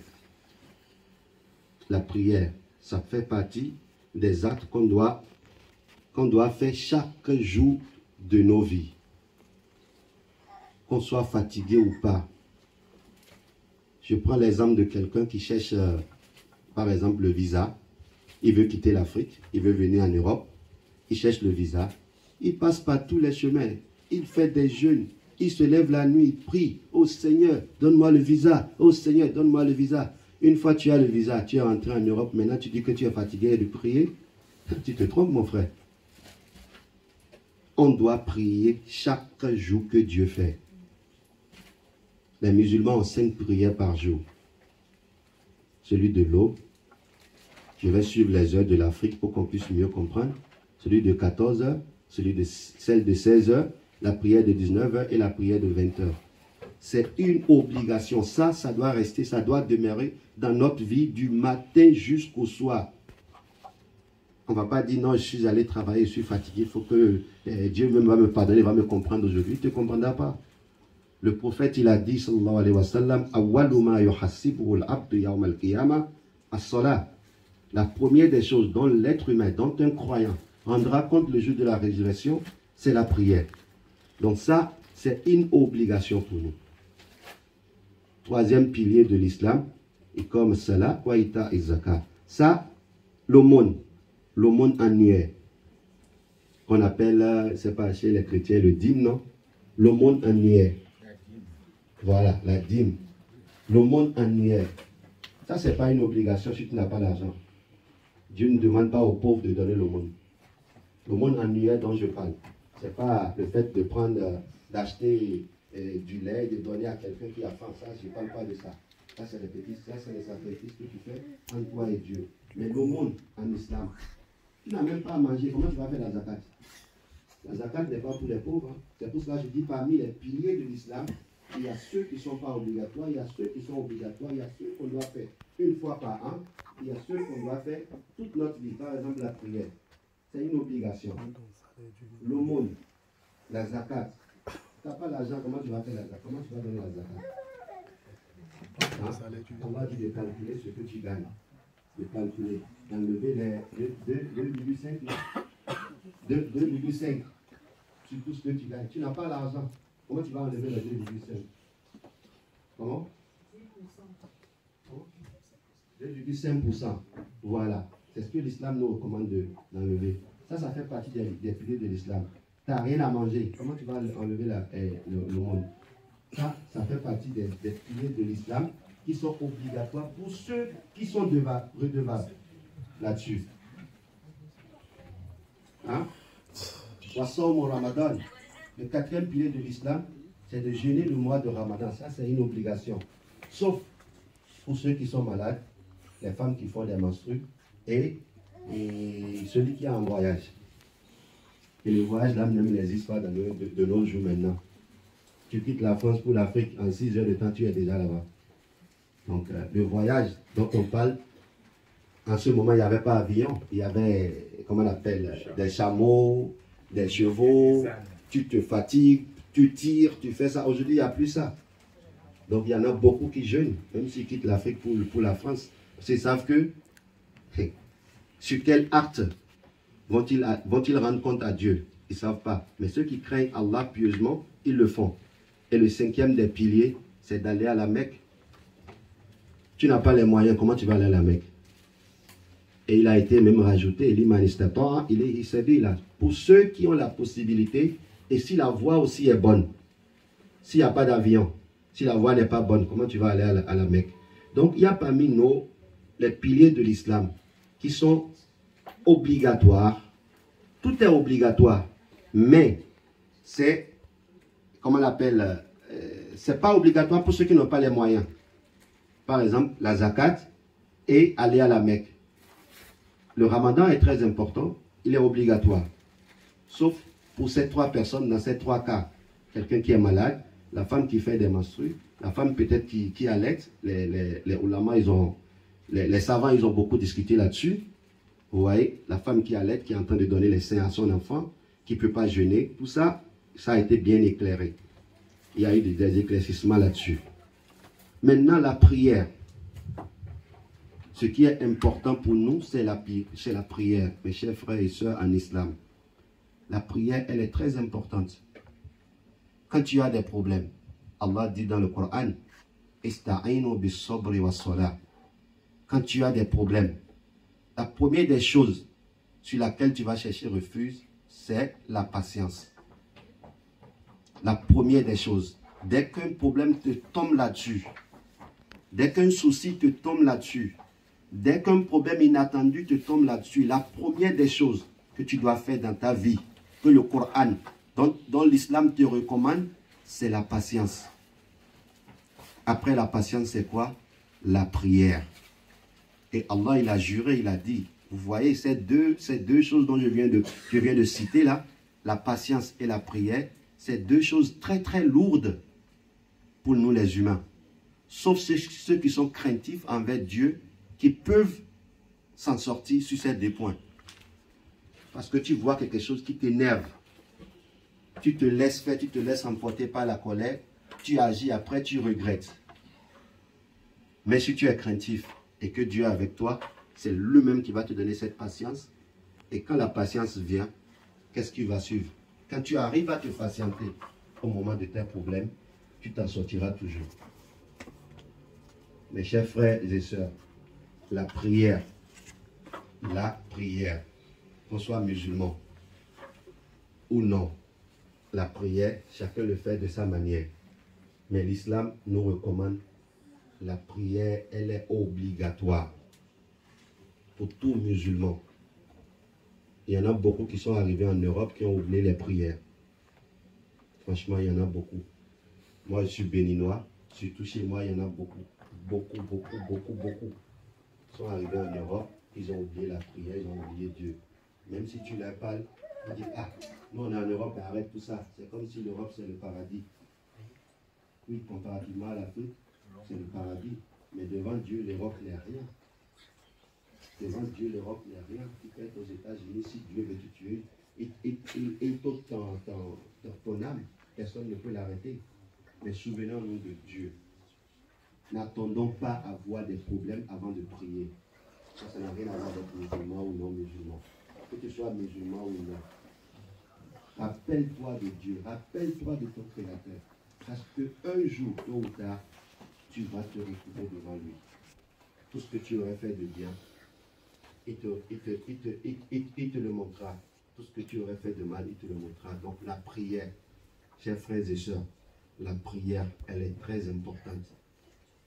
La prière, ça fait partie des actes qu'on doit faire chaque jour de nos vies. Qu'on soit fatigué ou pas. Je prends l'exemple de quelqu'un qui cherche, par exemple, le visa. Il veut quitter l'Afrique, il veut venir en Europe. Il cherche le visa. Il passe par tous les chemins. Il fait des jeûnes. Il se lève la nuit, il prie. Oh Seigneur, donne-moi le visa. Oh Seigneur, donne-moi le visa. Une fois tu as le visa, tu es rentré en Europe. Maintenant, tu dis que tu es fatigué de prier. Tu te trompes, mon frère. On doit prier chaque jour que Dieu fait. Les musulmans ont 5 prières par jour. Celui de l'aube, je vais suivre les heures de l'Afrique pour qu'on puisse mieux comprendre. Celui de 14 heures, celle de 16 heures, la prière de 19 heures et la prière de 20 heures. C'est une obligation. Ça doit rester, ça doit demeurer dans notre vie du matin jusqu'au soir. On ne va pas dire non, je suis allé travailler, je suis fatigué, il faut que Dieu va me pardonner, va me comprendre aujourd'hui. Il ne te comprendra pas. Le prophète, il a dit, sallallahu alayhi wa sallam, awwalu ma yuhassibuhu al-abdu yawm al-qiyamah as-salat. La première des choses dont l'être humain, dont un croyant rendra compte le jour de la résurrection, c'est la prière. Donc ça, c'est une obligation pour nous. Troisième pilier de l'islam, et comme salat, waïta et zakat. Ça, l'aumône annuaire, qu'on appelle, c'est pas chez les chrétiens, le dîme, non? L'aumône annuaire. Voilà, la dîme. L'aumône annuaire. Ça, c'est pas une obligation si tu n'as pas d'argent. Dieu ne demande pas aux pauvres de donner l'aumône. L'aumône annuaire dont je parle, c'est pas le fait de prendre, d'acheter du lait, de donner à quelqu'un qui a faim. Ça, je ne parle pas de ça. Ça, c'est les sacrifices que tu fais entre toi et Dieu. Mais l'aumône en islam, tu n'as même pas à manger. Comment tu vas faire la zakat? La zakat n'est pas pour les pauvres. Hein. C'est pour cela que je dis parmi les piliers de l'islam, il y a ceux qui ne sont pas obligatoires, il y a ceux qui sont obligatoires, il y a ceux qu'on doit faire une fois par an, il y a ceux qu'on doit faire toute notre vie. Par exemple, la prière. C'est une obligation. L'aumône, la zakat. Tu n'as pas l'argent, comment tu vas faire la zakat? Comment tu vas donner la zakat? Hein? On va dire de calculer ce que tu gagnes. De calculer, d'enlever les 2,5 sur tout ce que tu gagnes. Tu n'as pas l'argent. Comment tu vas enlever les 2,5? Comment? 2,5%. Voilà. C'est ce que l'islam nous recommande d'enlever. Ça fait partie des piliers de l'islam. Tu n'as rien à manger. Comment tu vas enlever le monde? Ça fait partie des piliers de l'islam qui sont obligatoires pour ceux qui sont redevables là-dessus. Hein? Poisson au Ramadan. Le 4e pilier de l'islam, c'est de jeûner le mois de Ramadan. Ça, c'est une obligation. Sauf pour ceux qui sont malades, les femmes qui font des menstrues et celui qui est en voyage. Et le voyage, là, même les histoires de nos jours maintenant. Tu quittes la France pour l'Afrique, en 6 heures de temps, tu es déjà là-bas. Donc, le voyage dont on parle, en ce moment, il n'y avait pas avion. Il y avait, comment on appelle, des chameaux, des chevaux. Tu te fatigues, tu tires, tu fais ça. Aujourd'hui, il n'y a plus ça. Donc, il y en a beaucoup qui jeûnent, même s'ils quittent l'Afrique pour la France. Parce qu'ils savent que, sur quel acte vont-ils rendre compte à Dieu? Ils ne savent pas. Mais ceux qui craignent Allah pieusement, ils le font. Et le 5e des piliers, c'est d'aller à la Mecque. Tu n'as pas les moyens, comment tu vas aller à la Mecque? Et il a été même rajouté, pour ceux qui ont la possibilité, et si la voie aussi est bonne, s'il n'y a pas d'avion, si la voie n'est pas bonne, comment tu vas aller à la Mecque? Donc il y a parmi nous les piliers de l'islam qui sont obligatoires. Tout est obligatoire, mais c'est, comment on l'appelle, c'est pas obligatoire pour ceux qui n'ont pas les moyens. Par exemple, la zakat et aller à la Mecque. Le ramadan est très important, il est obligatoire. Sauf pour ces 3 personnes, dans ces 3 cas. Quelqu'un qui est malade, la femme qui fait des menstrues, la femme peut-être qui allaite. Les ulama, les savants, ils ont beaucoup discuté là-dessus. Vous voyez, la femme qui allaite, qui est en train de donner les seins à son enfant, qui ne peut pas jeûner, tout ça, ça a été bien éclairé. Il y a eu des éclaircissements là-dessus. Maintenant, la prière. Ce qui est important pour nous, c'est la prière, mes chers frères et sœurs en islam. La prière, elle est très importante. Quand tu as des problèmes, Allah dit dans le Coran, Ista'inu bis-sabri was-salah. Quand tu as des problèmes, la première des choses sur laquelle tu vas chercher refuge, c'est la patience. La première des choses. Dès qu'un problème te tombe là-dessus, dès qu'un souci te tombe là-dessus, dès qu'un problème inattendu te tombe là-dessus, la première des choses que tu dois faire dans ta vie, que le Coran, dont l'islam te recommande, c'est la patience. Après la patience, c'est quoi? La prière. Et Allah, il a juré, il a dit, vous voyez ces deux choses dont je viens de citer là, la patience et la prière, c'est deux choses très très lourdes pour nous les humains. Sauf ceux qui sont craintifs envers Dieu, qui peuvent s'en sortir sur ces deux points. Parce que tu vois quelque chose qui t'énerve. Tu te laisses faire, tu te laisses emporter par la colère, tu agis, après tu regrettes. Mais si tu es craintif et que Dieu est avec toi, c'est lui-même qui va te donner cette patience. Et quand la patience vient, qu'est-ce qui va suivre? Quand tu arrives à te patienter au moment de tes problèmes, tu t'en sortiras toujours. Mes chers frères et sœurs, la prière, qu'on soit musulman ou non, la prière, chacun le fait de sa manière. Mais l'islam nous recommande la prière, elle est obligatoire pour tout musulman. Il y en a beaucoup qui sont arrivés en Europe qui ont oublié les prières. Franchement, il y en a beaucoup. Moi, je suis béninois, surtout chez moi, il y en a beaucoup. Beaucoup. Ils sont arrivés en Europe, ils ont oublié la prière, ils ont oublié Dieu. Même si tu leur parles, ils disent, ah, nous on est en Europe, arrête tout ça. C'est comme si l'Europe c'est le paradis. Oui, comparativement à l'Afrique, c'est le paradis. Mais devant Dieu, l'Europe n'est rien. Devant Dieu, l'Europe n'est rien. Tu peux être aux États-Unis, si Dieu veut te tuer, il t'ôte ton âme. Personne ne peut l'arrêter. Mais souvenons-nous de Dieu. N'attendons pas à avoir des problèmes avant de prier. Ça n'a rien à voir avec musulman ou non musulman. Que tu sois musulman ou non. Rappelle-toi de Dieu. Rappelle-toi de ton Créateur. Parce qu'un jour, tôt ou tard, tu vas te retrouver devant lui. Tout ce que tu aurais fait de bien, il te le montrera. Tout ce que tu aurais fait de mal, il te le montrera. Donc la prière, chers frères et sœurs, la prière, elle est très importante.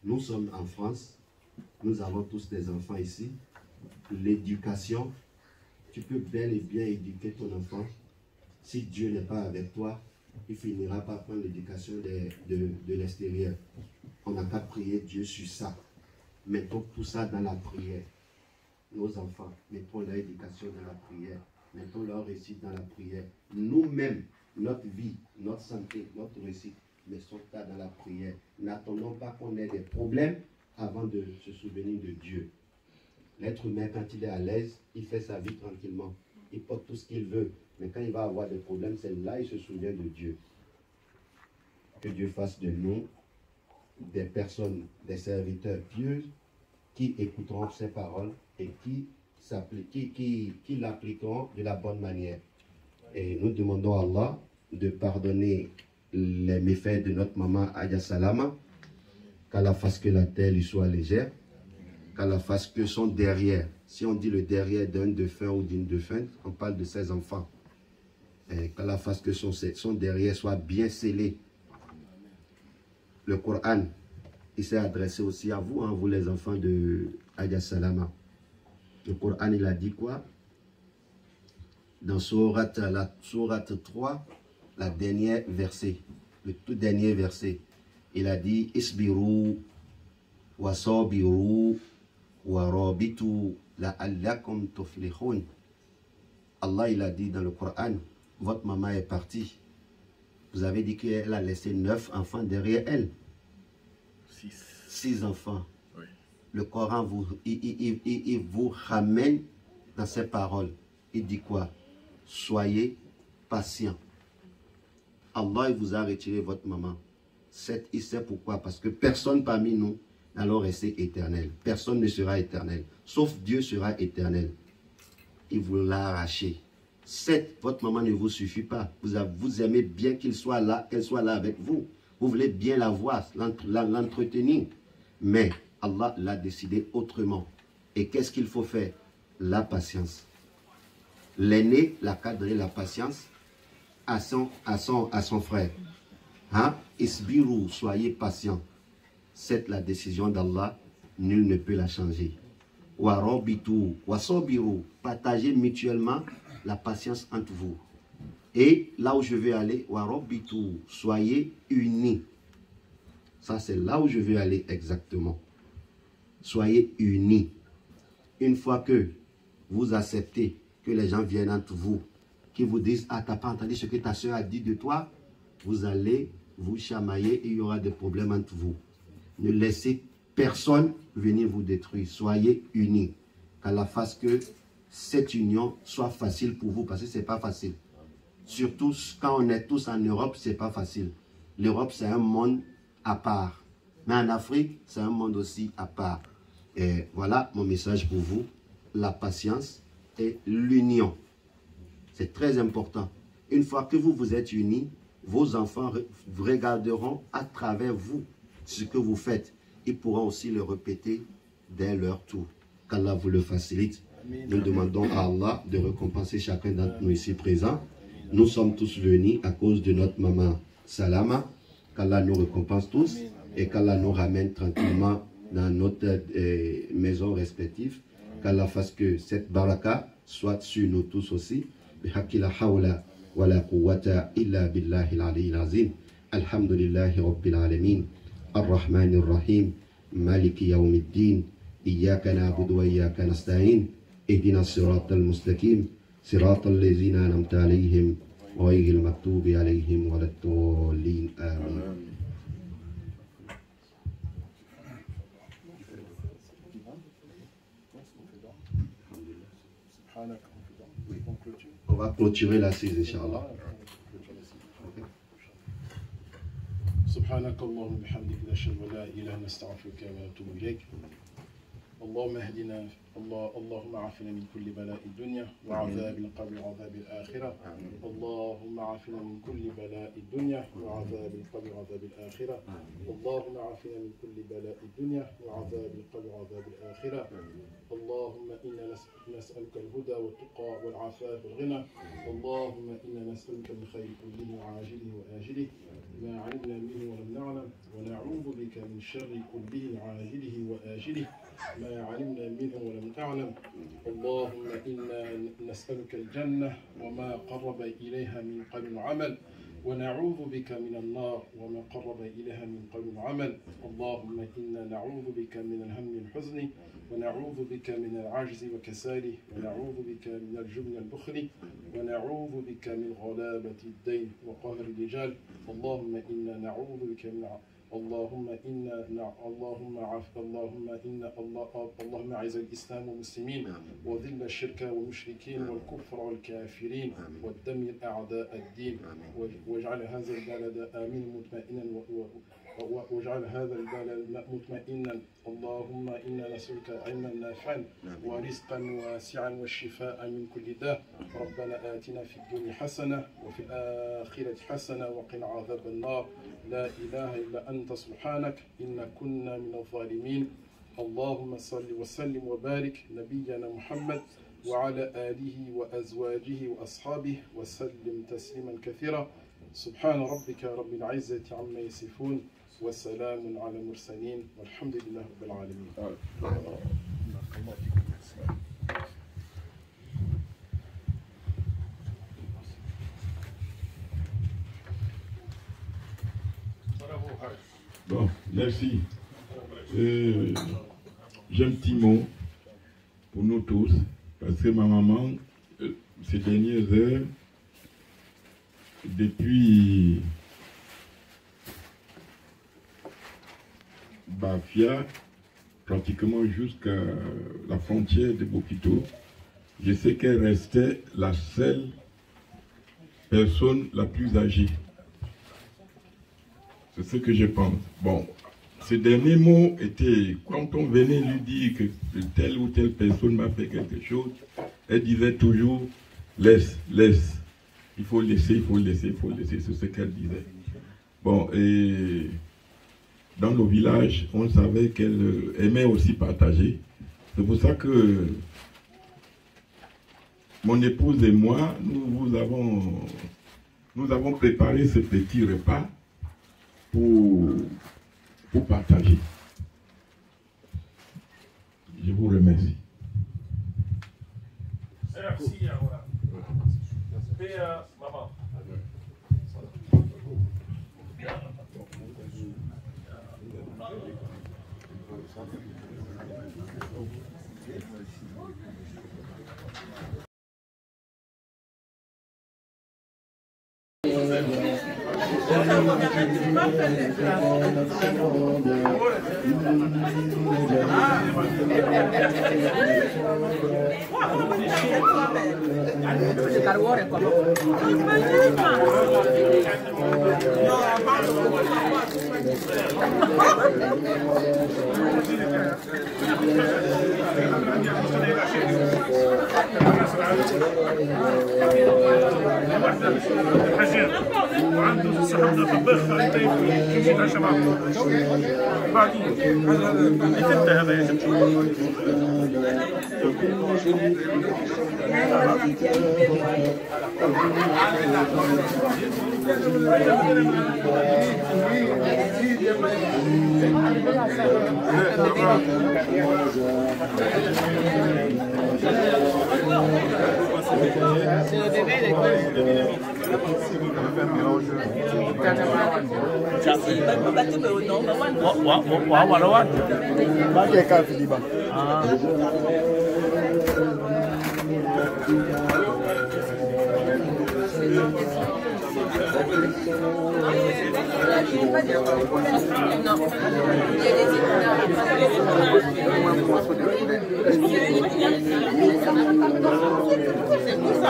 Nous sommes en France, nous avons tous des enfants ici. L'éducation, tu peux bel et bien éduquer ton enfant. Si Dieu n'est pas avec toi, il finira par prendre l'éducation de l'extérieur. On n'a qu'à prier Dieu sur ça. Mettons tout ça dans la prière. Nos enfants, mettons leur éducation dans la prière. Mettons leur réussite dans la prière. Nous-mêmes, notre vie, notre santé, notre réussite, mettons ça dans la prière. N'attendons pas qu'on ait des problèmes avant de se souvenir de Dieu. L'être humain, quand il est à l'aise, il fait sa vie tranquillement. Il porte tout ce qu'il veut. Mais quand il va avoir des problèmes, c'est là qu'il se souvient de Dieu. Que Dieu fasse de nous des personnes, des serviteurs pieux qui écouteront ses paroles et qui l'appliqueront de la bonne manière. Et nous demandons à Allah de pardonner les méfaits de notre maman Aja Salama, qu'Allah fasse que la terre lui soit légère, qu'Allah fasse que son derrière, si on dit le derrière d'un défunt ou d'une défunte, on parle de ses enfants, qu'Allah fasse que son derrière soit bien scellé. Le Coran, il s'est adressé aussi à vous, hein, vous les enfants de Aja Salama. Le Coran, il a dit quoi? Dans la sourate 3, la dernière verset, le tout dernier verset, il a dit Isbiru wa sabiru wa rabitu la'allakum tuflihun. Allah, il a dit dans le Coran, votre maman est partie. Vous avez dit qu'elle a laissé 9 enfants derrière elle. 6 enfants. Oui. Le Coran il vous ramène dans ses paroles. Il dit quoi? Soyez patient. Allah, il vous a retiré votre maman. Il sait pourquoi. Parce que personne parmi nous n'allons rester éternel. Personne ne sera éternel. Sauf Dieu sera éternel. Il vous l'a arraché. 7, votre maman ne vous suffit pas. Vous aimez bien qu'elle soit là avec vous. Vous voulez bien la voir, l'entretenir. Mais Allah l'a décidé autrement. Et qu'est-ce qu'il faut faire? La patience. L'aîné l'a cadré la patience à son frère. Hein? Isbiru, soyez patient. C'est la décision d'Allah, nul ne peut la changer. Warabitu, wasobiru, partagez mutuellement la patience entre vous. Et là où je vais aller, warabitu, soyez unis. Ça, c'est là où je veux aller exactement. Soyez unis. Une fois que vous acceptez que les gens viennent entre vous, qui vous disent « Ah, t'as pas entendu ce que ta soeur a dit de toi ?» Vous allez vous chamailler et il y aura des problèmes entre vous. Ne laissez personne venir vous détruire. Soyez unis. Qu'Allah fasse que cette union soit facile pour vous, parce que ce n'est pas facile. Surtout quand on est tous en Europe, ce n'est pas facile. L'Europe, c'est un monde à part. Mais en Afrique, c'est un monde aussi à part. Et voilà mon message pour vous. La patience et l'union. C'est très important. Une fois que vous vous êtes unis, vos enfants regarderont à travers vous ce que vous faites. Ils pourront aussi le répéter dès leur tour. Qu'Allah vous le facilite. Nous demandons à Allah de récompenser chacun d'entre nous ici présents. Nous sommes tous venus à cause de notre maman Salama. Qu'Allah nous récompense tous et qu'Allah nous ramène tranquillement dans notre maison respective. Qu'Allah fasse que cette baraka soit sur nous tous aussi. بحق لا حول ولا قوة إلا بالله العلي العظيم الحمد لله رب العالمين الرحمن الرحيم مالك يوم الدين إياك نعبد وإياك نستعين اهدنا الصراط المستقيم صراط الذين أنعمت عليهم غير المغضوب عليهم ولا الضالين آمين. On va clôturer l'assise, Inch'Allah. سبحانك اللهم وبحمدك نشهد ان لا اله الا انت نستغفرك ونتوب اليك. اللهم اهدنا اللهم عافنا من كل بلاء الدنيا وعذاب القبر وعذاب الآخرة. اللهم عافنا من كل بلاء الدنيا وعذاب القبر وعذاب الآخرة. اللهم عافنا من كل بلاء الدنيا وعذاب القبر وعذاب الآخرة. اللهم إنا نسألك الهدى والتقى والعفاف والغنى. اللهم إنا نسألك من خير كله وعاجله وآجله ما علمنا منه ولم نعلم ونعوذ بك من شر كله عاجله وآجله ما علمنا منه ولم نعلم. اللهم إنا نسألك الجنة وما قرب إليها من قول وعمل ونعوذ بك من النار وما قرب إليها من قول وعمل. اللهم إنا نعوذ بك من الهم والحزن ونعوذ بك من العجز وكساله ونعوذ بك من الجبن والبخل ونعوذ بك من غلابة الدين وقهر الرجال. اللهم إنا نعوذ بك من اللهم أعز الإسلام والمسلمين وذل الشرك والمشركين والكفر والكافرين ودمر أعداء الدين واجعل هذا البلد آمنا مطمئنا واجعل هذا البلد مطمئنا. اللهم إنا نسألك علما نافعا ورزقا واسعا والشفاء من كل داء. ربنا آتنا في الدنيا حسنة وفي الآخرة حسنة وقنا عذاب النار. لا إله إلا أنت سبحانك إنا كنا من الظالمين. اللهم صل وسلم وبارك نبينا محمد وعلى آله وأزواجه وأصحابه وسلم تسليما كثيرا. سبحان ربك رب العزة عما يصفون وسلام على المرسلين والحمد لله رب العالمين. Bon, merci. J'ai un petit mot pour nous tous, parce que ma maman, ces dernières heures, depuis Bafia, pratiquement jusqu'à la frontière de Bokito, je sais qu'elle restait la seule personne la plus âgée. C'est ce que je pense. Bon, ce dernier mot était, quand on venait lui dire que telle ou telle personne m'a fait quelque chose, elle disait toujours, laisse, laisse. Il faut laisser, il faut laisser, il faut laisser. C'est ce qu'elle disait. Bon, et dans nos villages, on savait qu'elle aimait aussi partager. C'est pour ça que mon épouse et moi, nous avons préparé ce petit repas pour partager. Je vous remercie. Merci, maman. عنده صحة طباخ يجي على شباب بعدين هذا هذا يا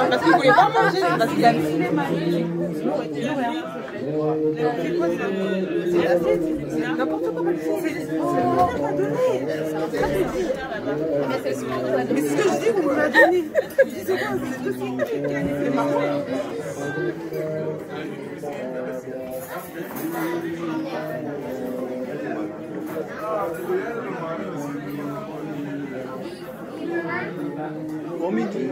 Parce qu'il ne voulait pas manger, parce qu'il a n'importe quoi. Mais c'est ce que je dis, vous me l'avez donné. C'est marrant. Au midi.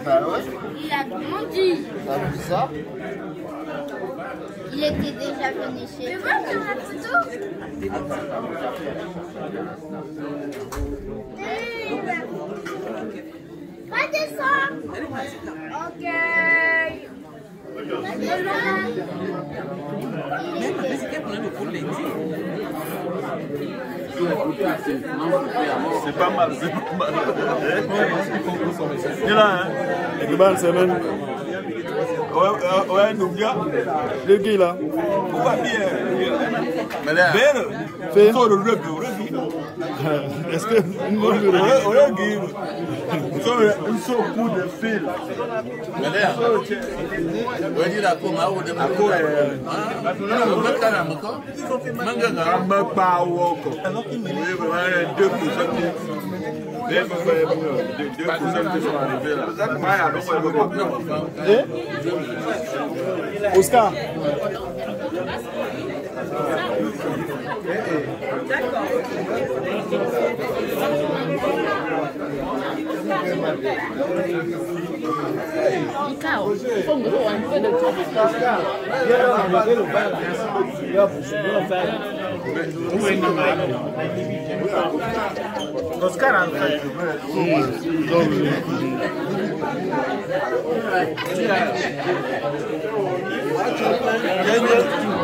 Bah ouais. Il a grandi. T'as vu ça? Il était déjà venu chez toi. Tu vois sur la photo? Pas descendre. Ok. C'est pas mal, c'est pas mal. C'est là, hein? Le bal, c'est même. Ouais, nous gars. Le gars là. Tout va bien. Mais là, Fait. le rugby. Est-ce que nous Rugby. Ils sont coup de fil. Mais là, on dit la coma ou de la coma. Oscar. Oscar a fait.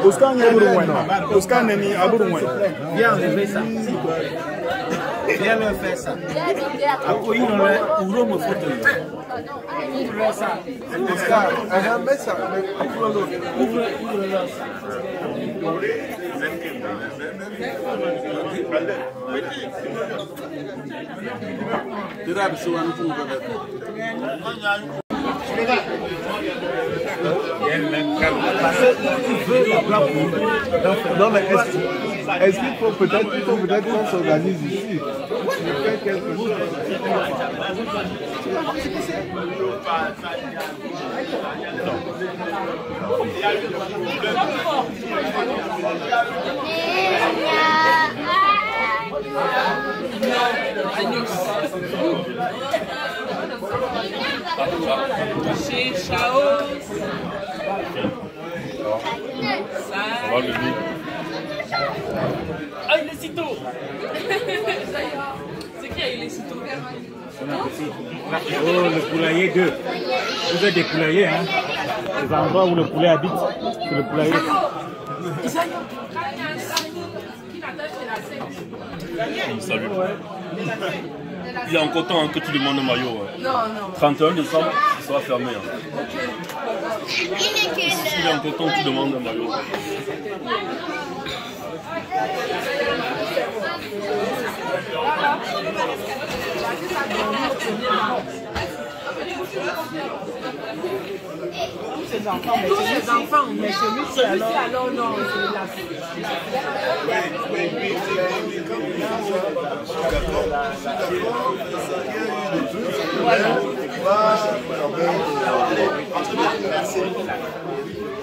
Oscar n'est pas Oscar n'est pas Viens enlever ça. Viens me faire ça. Après, il ouvre mon fauteuil. Ouvre ça. Oscar, elle met ça. Ouvre là. Non mais est-ce qu'il faut peut-être qu'on s'organise ici? Faire quelque chose. Chez Chao. Ça va, bébé? Ah, il est si tôt. C'est qui a eu les si tôt? Oh, le poulailler 2. Vous êtes des poulaillers, hein? Les endroits où le poulet habite, c'est le poulailler. Salut. Il y a encore temps que tu demandes un maillot. Non, non. 31 décembre, ça sera fermé. Hein. Il y a encore temps que tu demandes un maillot. Tous ces enfants, mais celui-ci alors non,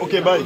Ok, bye.